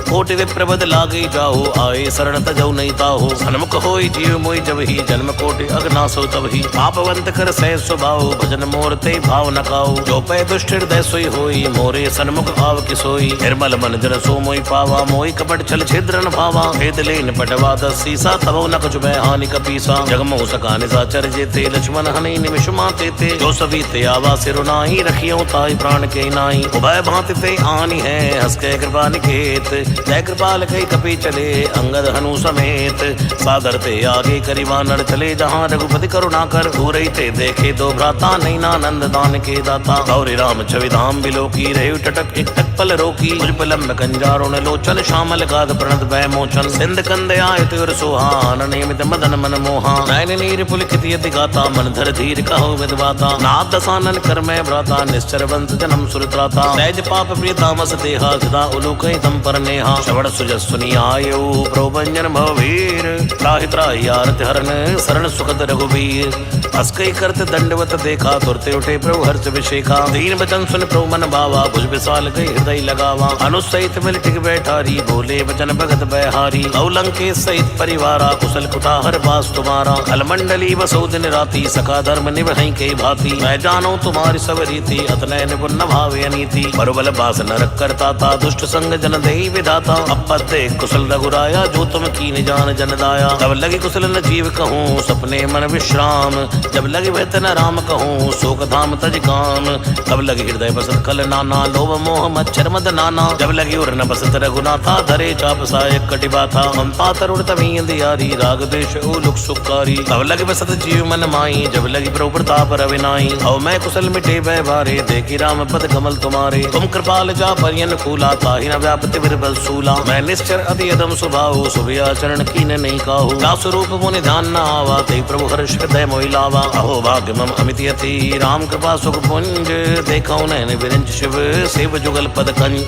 कोटि विप्रबद लागे जाओ आए शरण तजौ नहीं ताहो। सन्मुख होई जीव मोहि जब ही जन्म कोटि अग्नासो तब ही। पापवंत कर सह स्वभाव भजन मोर ते भाव न काऊ। जो पै दुष्ट हृदय सोई होई मोरे सन्मुख आव किसोई। निर्मल मन जन सो मोहि पावा मोहि कपट छल छिद्र न भावा। भेद लेन पटवा दस सीसा तबो न कुछ भय हानि कपीसा। जगमोह सका निसाचर जेते लक्ष्मण हनि निमिष माते ते। जो सभी ते आवा सिर नाही रखियो ताई प्राण के नाई। उभय भांति ते आनी है हंस के कृपा निकेत। जय कृपाल कई कपि चले अंगद हनु समेत, सादर ते आगे करिवा नर चले जहाँ रघुपति करुणा कर, दूर ते देखे दो भ्राता नैनानंद दान के दाता, गौरी राम छवि धाम बिलोकी रहे टटक एक टक पल रोकी, लंब कंजारुण लोचन श्यामल गाध प्रणत भय मोचन, सिंध कंद आयत और सुहान नियमित मदन मन मोहा, नयन नीर पुलकित यति गाता मन धर धीर कहो विदवाता, नाथ दसानन कर मैं भ्राता निश्चर वंश जन्म सुरत्राता, सहज पाप प्रिय तामस देहा सदा उलूक तम पर नेहा, श्रवण सुजस सुनी आयु प्रोभंजन भववीर, त्राहि त्राहि आरति हरन शरण सुखद रघुवीर, अस्कई करत दंडवत देखा तुरते उठे प्रभु हर्ष विशेखा, दीन वचन सुन प्रभु मन भावा भुज विशाल गई हृदय लगावा, अनुसहित मिल टिक बैठारी बोले वचन भगत बहारी, अवलंके सहित परिवारा कुशल कुटाहर बास तुम्हारा, अलमंडली बसो दिन राती सखा धर्म निभहि के भांति, मैं जानो तुम्हारी सब रीति अतनय निपुण न भावे अनीति, बरुबल बास नरक करता था दुष्ट संग जन दही विधाता, अपत्ते कुशल रघुराया जो तुम कीन जान जन दाया, तब लगी कुशल न जीव कहूँ सपने मन विश्राम, जब लगी भयत न राम कहूँ शोक धाम तज काम, तब लगी हृदय बसत कल नाना लोभ मोह मच्छर मद नाना, जब लगी उर न बसत रघुनाथा धरे चाप सायक कटिबा था, ममता तरुण तमी अंधियारी राग देश उलुक सुखारी, तब लगी बसत जीव मन माई जब लगी प्रभु प्रताप रविनाई, औ मैं कुशल मिटे भय भारे देखी राम पद कमल तुम्हारे, तुम कृपाल जा परियन खूला ताहि न व्यापति बिरबल सूला, मैं निश्चर अति अदम स्वभाव शुभ आचरण कीन नहीं काहू, स्वरूप मुनि ध्यान न आवा ते प्रभु हर्ष हृदय मोहि लावा, अहो भाग्य मम अमित यति राम कृपा सुख पुंज, देखो नैन विरंच शिव सेव जुगल पद कंज,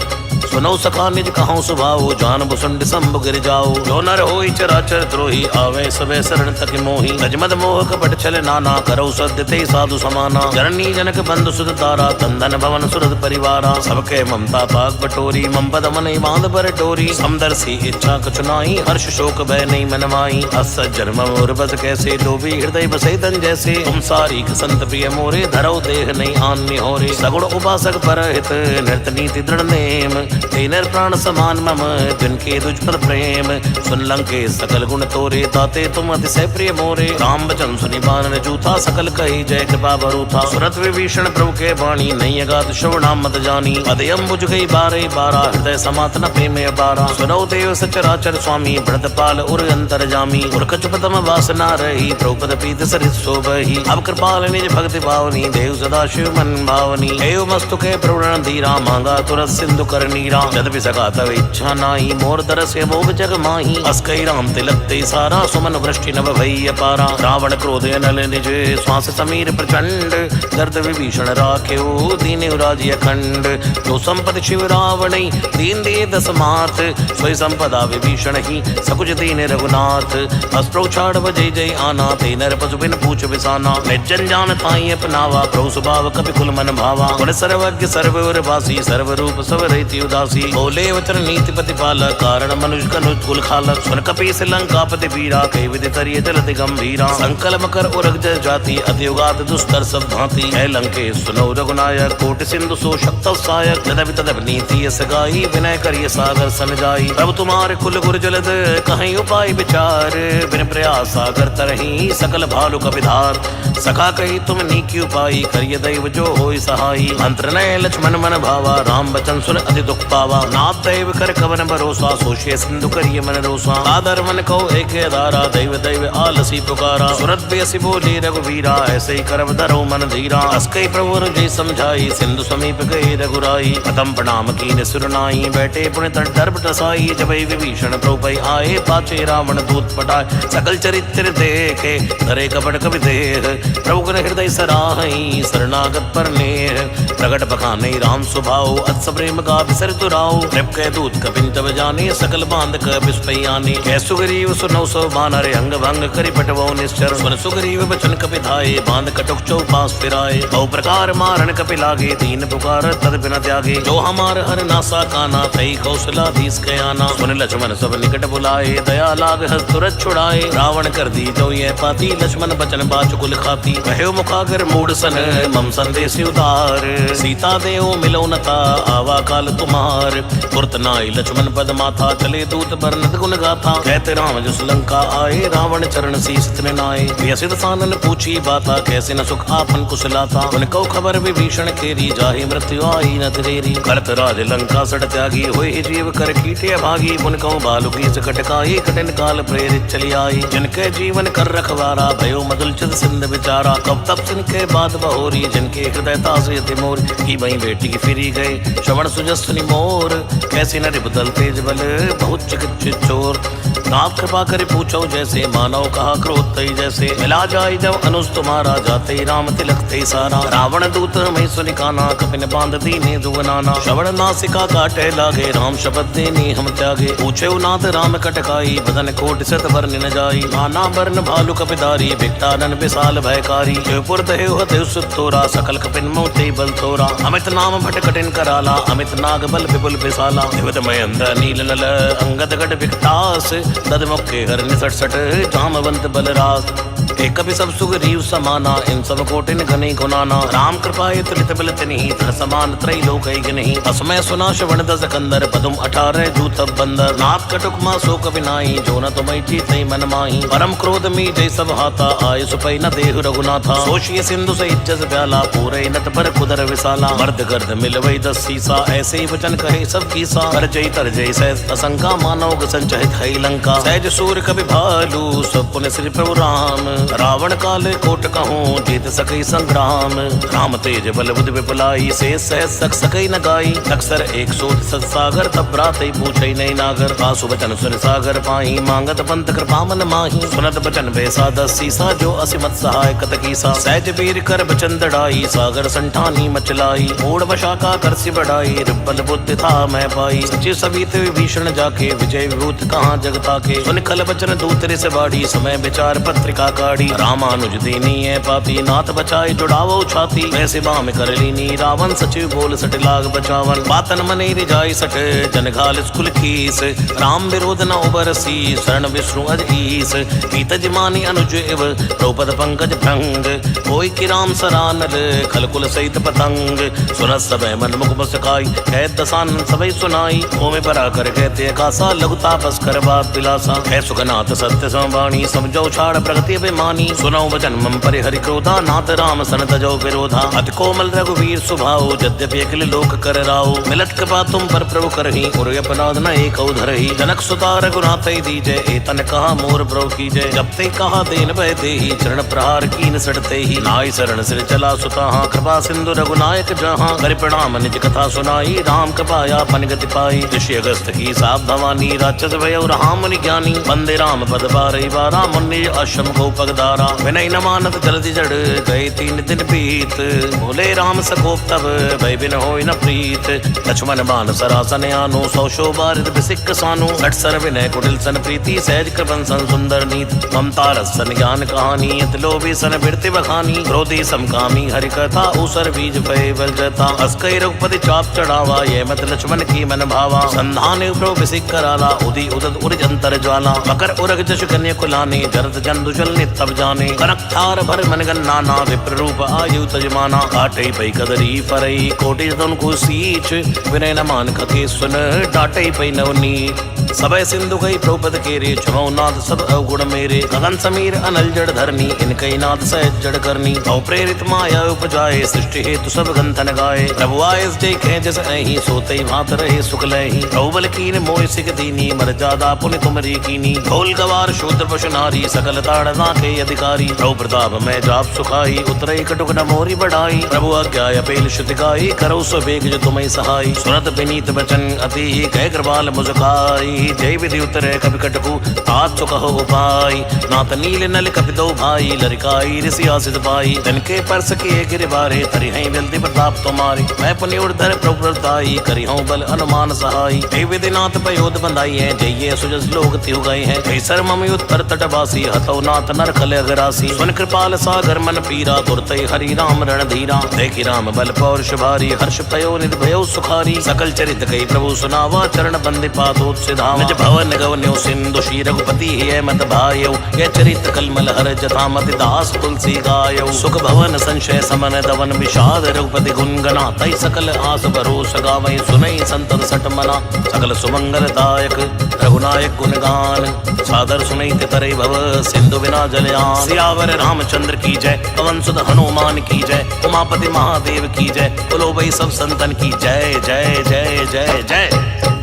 सुनो सखा निज कहो सुभाओ जान बुसुंड संभ गिर जाओ, जो नर होई चराचर द्रोही आवे सबे शरण तक मोही, गजमद मोह कपट छल नाना करो सद्य ते साधु समाना, जननी जनक बंधु सुध तारा तंदन भवन सुरद परिवारा, सबके ममता पाक बटोरी मम पद मन बांध पर डोरी, समदर्शी इच्छा कछु नाई हर्ष शोक भय नहीं मन माई, अस जन्म मोर बस कैसे डोबी हृदय बसे तन जैसे, तुम सारी संत प्रिय मोरे धरो देह नहीं आन्य होरे, सगुण उपासक परहित नृत नीति दृढ़ नेम, तेनर प्राण समान मम जिनके तुझ पर प्रेम, सुन लंके सकल गुण तोरे ताते तुम अतिशय प्रिय मोरे, राम वचन सुनि बानर जूथा सकल कही जय कृपा भरूथा, सुरत विभीषण प्रभु के वाणी नहीं अगाध श्रवणाम मत जानी, अदयम बुझ गई बारे बारा हृदय समात न प्रेम अपारा, सुनो देव सचराचर स्वामी प्रणत पाल उर अंतर जामी, उर्कच पदम वासना रही प्रभुपद प्रीत सरित शोभहि, अब कृपाल निज भक्ति भावनी देव सदा शिव मन भावनी, एव मस्तुके प्रवण धीरा मांगा तुरत सिंधु कर नीरा, यद्यपि सका तव इच्छा नाही मोर दरस मोह जग माही, अस्कई राम तिलक ते सारा सुमन वृष्टि नभ भई अपारा, रावण क्रोध नल निज श्वास समीर प्रचंड, दर्द विभीषण राख्यो दीन राजी अखंड, जो संपद शिव रावण दीन दे दस मात, सोई संपदा विभीषण ही सकुच दीन रघुनाथ, अस्त्रौ छाड़ जय जय आना ते नर पशु बिन पूछ बिसाना, निर्जन जान ताई अपनावा प्रभु स्वभाव कपि कुल मन भावा, गुण सर्वज्ञ सर्ववर वासी सर्व रूप सब रहिति उदासी, बोले वचन नीति प्रतिपालक कारण मनुष्य कनुज कुल खालक, सुन कपीस लंकापति वीरा कई विधि तरिय जलति गंभीरा, संकल्प कर उरग जय जाति अतियुगात दुस्तर सब भांति, है लंके सुनो रघुनायक कोटि सिंधु सो शक्त सहायक, तदपि तदप नीति यस गाई विनय करिय सागर सन जाई, प्रभु तुम्हारे कुल गुर जलद कहीं उपाय विचार, बिन प्रयास सागर तरही सकल भालु कपिधार, सखा कही तुम नीकी उपाई करिय दैव जो होई सहाई, मंत्र नय लक्ष्मण मन भावा राम बचन सुन अति दुख पावा, नाथ दैव कर कवन भरोसा सोशिय सिंधु करिय मन रोसा, आदर मन कहो एक धारा दैव दैव आलसी पुकारा, सुरत बेसी बोले रघुवीरा ऐसे ही करब धरो मन धीरा, अस्कई प्रभु जय समझाई सिंधु समीप गए रघुराई, प्रथम प्रणाम कीन सुरनाई बैठे पुण्य तट दर्प टसाई, जब विभीषण प्रभु आए पाचे रावण दूत पटाए, सकल चरित्र देखे धरे कपट कवि देह, प्रभु कर हृदय सराहई शरणागत पर नेह, प्रगट बखाने राम स्वभाव अत्स प्रेम का विसर तुराओ, नृप के दूत कपिन तब जाने सकल बांध क बिस्पयाने, कै सुग्रीव सुनो सो बानर अंग भंग करि पटवो निश्चर, सुन सुग्रीव बचन कपि धाये बांध कटुक चौपास फिराए, बहु प्रकार मारन कपि लागे दीन पुकार तद बिन त्यागे, जो हमार हर नासा काना तई कौशलाधीश कयाना, सुन लक्ष्मण सब निकट बुलाए दया लाग हस्त तुरत छुड़ाए, रावण कर दी जो ये पाती लक्ष्मण बचन बाच कुल खाती, कहो मुखागर मूड सन मम संदेश उदार, सीता देव मिलो नता आवा काल तुम्हार, हार। तुरत नाई लक्ष्मण पद माथा, चले दूत बरनत गुण गाथा। कहते राम जस लंका आए, रावण चरण शीस तिन नाए। व्यसित सानन पूछी बाता, कैसे न सुख आपन कुशलाता। उनको खबर विभीषण केरी, जाहि मृत्यु आई न तेरी। करत राज लंका सड़ त्यागी, होए जीव कर कीटे भागी। पुनको बालुकी सकटकाई, कठिन काल प्रेरित चली आई। जिनके जीवन कर रखवारा, भयो मदुल चित सिंध विचारा। कब तब जिनके बात बहोरी, जिनके हृदय तासे तिमोर। की बही बेटी की फिरी गए, श्रवण सुजस्वनी मोर। कैसे न रिपुदल तेज बल, बहुत चिकित्सित चोर। नाथ कृपा कर पूछो जैसे, मानव कहा क्रोध तई जैसे। मिला जाय जब अनुज तुम्हारा, जाते राम तिलक ते सारा। रावण दूत मैं सुनिकाना, कपिन बांध दीने दुगनाना। श्रवण नासिका काटे लागे, राम शपथ देने हम त्यागे। पूछे नाथ राम कटकाई, बदन कोट सत वर्ण न जाई। नाना वर्ण भालु कपिधारी, भिक्टानन विशाल भयकारी। शिवपुर देव देव सुतोरा, सकल कपिन मोते बल तोरा। अमित नाम भट कठिन कराला, अमित नाग बल विपुल विशाला। दिवत महेंद्र नील नल, अंगद गढ़ विकटास। दद मुखे हर निसट सट, जामवंत बलराज। एक कपि सब सुग्रीव समाना, इन सब कोटिन घने गुनाना। राम कृपाए तुलित बल तिन्हि, तन समान त्रैलोक नहीं। असमय सुना श्रवण दस कंदर, पदुम 18 जूथ बंदर। नाथ कटुक मा शोक विनाई, जो न तुम जीते मन माही। परम क्रोध में जय सब हाथा, आय सुपै न देहु रघुनाथा। सोचिए सिंधु से इज्जत प्याला, पूरे नट पर कुदर विशाला। मर्द गर्द मिलवई 10 सीसा, ऐसे ही वचन कहे सब कीसा। कर जय तर जय सहज असंका, मानव संचहित है लंका। सहज सूर कवि भालू, सब पुण्य श्री प्रभु राम। रावण काले कोट कहूँ, जीत सके संग्राम। राम तेज बल बुद्धि विपुलाई, से सहज सक सके न गाई। अक्सर एक सोत सत सागर, तब राते पूछे नहीं नागर। आसु बचन सुन सागर पाही, मांगत पंत कृपा मन माही। सुनत बचन बेसा 10 सीसा, जो असिमत सहाय कत कीसा। सहज वीर कर बचन दड़ाई, सागर संठानी मचलाई। मूड वशाका कर सी बढ़ाई, रिबल बुद्धि था मैं पाई। सचिव सवित विभीषण जाके, विजय विभूत कहाँ जगता के। सुन खल बचन दूतरे से बाड़ी, समय विचार पत्रिका काढ़ी। रामानुज दीनी है पापी, नाथ बचाए जुड़ावो छाती। वैसे बाम कर लीनी, रावण सचिव बोल सट लाग बचावन। बातन मने रिजाई सट, जन घाल स्कुल खीस। राम विरोध न उबरसी, शरण विष्णु अज ईस। कीत जिमानी अनुज इव, द्रौपद पंकज भंग। कोई कि राम सरानल, खलकुल सहित पतंग। सुनत सबे मन मुख मुस्काई, कह दसानन सबे सुनाई। ओमे परा कर कहते कासा, लघु तापस कर बात पिलासा। है सुखनाथ सत्य संवाणी, समझो छाड़ प्रगति अभिमानी। सुनो वचन मम परि हरि क्रोधा, नाथ राम सन तजो विरोधा। अति कोमल रघुवीर सुभाओ, यद्यपि अखिल लोक कर राओ। मिलत कृपा तुम पर प्रभु करही, उर अपराध न एक धरही। जनक सुता रघुनाथ दीजय, एतन कहा मोर प्रभु कीजय। जब ते कहा देन भय देहि, चरण प्रहार कीन सटते ही। नाई शरण सिर चला सुताहा, कृपा सिंधु रघुनायक जहाँ। कर प्रणाम निज कथा सुनाई, राम कृपाया पन गति पाई। ऋषि अगस्त की साप भवानी, राक्षस भयो राम मुनि ज्ञानी। वंदे राम पद बारही बारा, मुनि आश्रम को पगदारा। विनय न मानत जल्दी जड़, गए 3 दिन बीत। बोले राम सकोप तब, भय बिन होय न प्रीत। लक्ष्मण बान सरासन आनो, 100 शोभारित बिसिक सानो। सठ सर विनय कुटिल सन प्रीति, सहज कृपन सन सुंदर नीत। ममता रस सन ज्ञान कहानी, अति लोभी सन बिरति बखानी। क्रोधी समकामी हरि कथा, ऊसर बीज भय बल जता। अस्कई रघुपति चाप चढ़ावा, ये मत लक्ष्मण की मन भावा। संधान प्रभु बिसिक कराला, उदी उदत उर्ज अंतर ज्वाला। मकर उरग जश कन्या कुलानी, जरत जंदु जल नितब जाने। कनक थार भर मन गन्नाना, विप्र रूप आयु तजमाना। काटे पै कदरी फरई, कोटि जतन को सींच। विनय न मान कथे सुन, डाटे पै नवनीत। सबय सिंधु गई द्रौपद केरे, छमौ नाथ सब अवगुण मेरे। गगन समीर अनल जड़ धरनी, इनकई नाथ सहज जड़ करनी। भव प्रेरित माया उपजाए, सृष्टि हेतु सब गंथन गाए। प्रभु आयस जय कह जस अहि, सोतई भात रहे सुख लहि। प्रभु बल कीन मोय सिख दीनी, मर जादा पुनि तुमरी कीनी। ढोल गवार शूद्र पशु नारी, सकल ताड़ना के अधिकारी। प्रभु प्रताप मैं जाप सुखाई, उतरई कटुक न मोरी बढ़ाई। प्रभु आज्ञा अपेल श्रुति गाई, करो सो बेग जो तुम्हें सहाई। सुनत विनीत बचन अति, कह कृपाल मुझकाई। जय विधि उतरे कपि कटकु, तात कहो उपाय। नाथ नील नल कपि दो भाई, लरिकाई ऋषि आसित पाई। तिनके परस किए गिरबारे, तरि हैं जल्दी प्रताप तुम्हारी। मैं पुनि उर्धर प्रभु प्रताई, करि हूँ बल अनुमान सहाई। जय विधि नाथ पयोध बंधाई है, जय सुजस लोग त्यु गए हैं। जय सर मम उत्तर तटवासी, हतौ नाथ नर खल अगरासी। सुन कृपाल सागर मन पीरा, तुरतई हरि राम रण धीरा। देखि राम बल पौरुष भारी, हर्ष पयो निध भयो सुखारी। सकल चरित कई प्रभु सुनावा, चरण बंदि पादोत सिधा। गावा। निज भवन गवन्यो सिंधु श्री रघुपति है मत भायो, ये चरित कलमल हर जथा मति दास तुलसी गायो। सुख भवन संशय समन दवन विषाद रघुपति गुण गना, तई सकल आस भरोस गावै सुनई संतन सट मना। सकल सुमंगल दायक रघुनायक गुण गान, सादर सुनई तरई भव सिंधु बिना जलयान। सियावर रामचंद्र की जय, पवन सुत हनुमान की जय, उमापति महादेव की जय, बोलो भाई सब संतन की जय जय जय जय जय।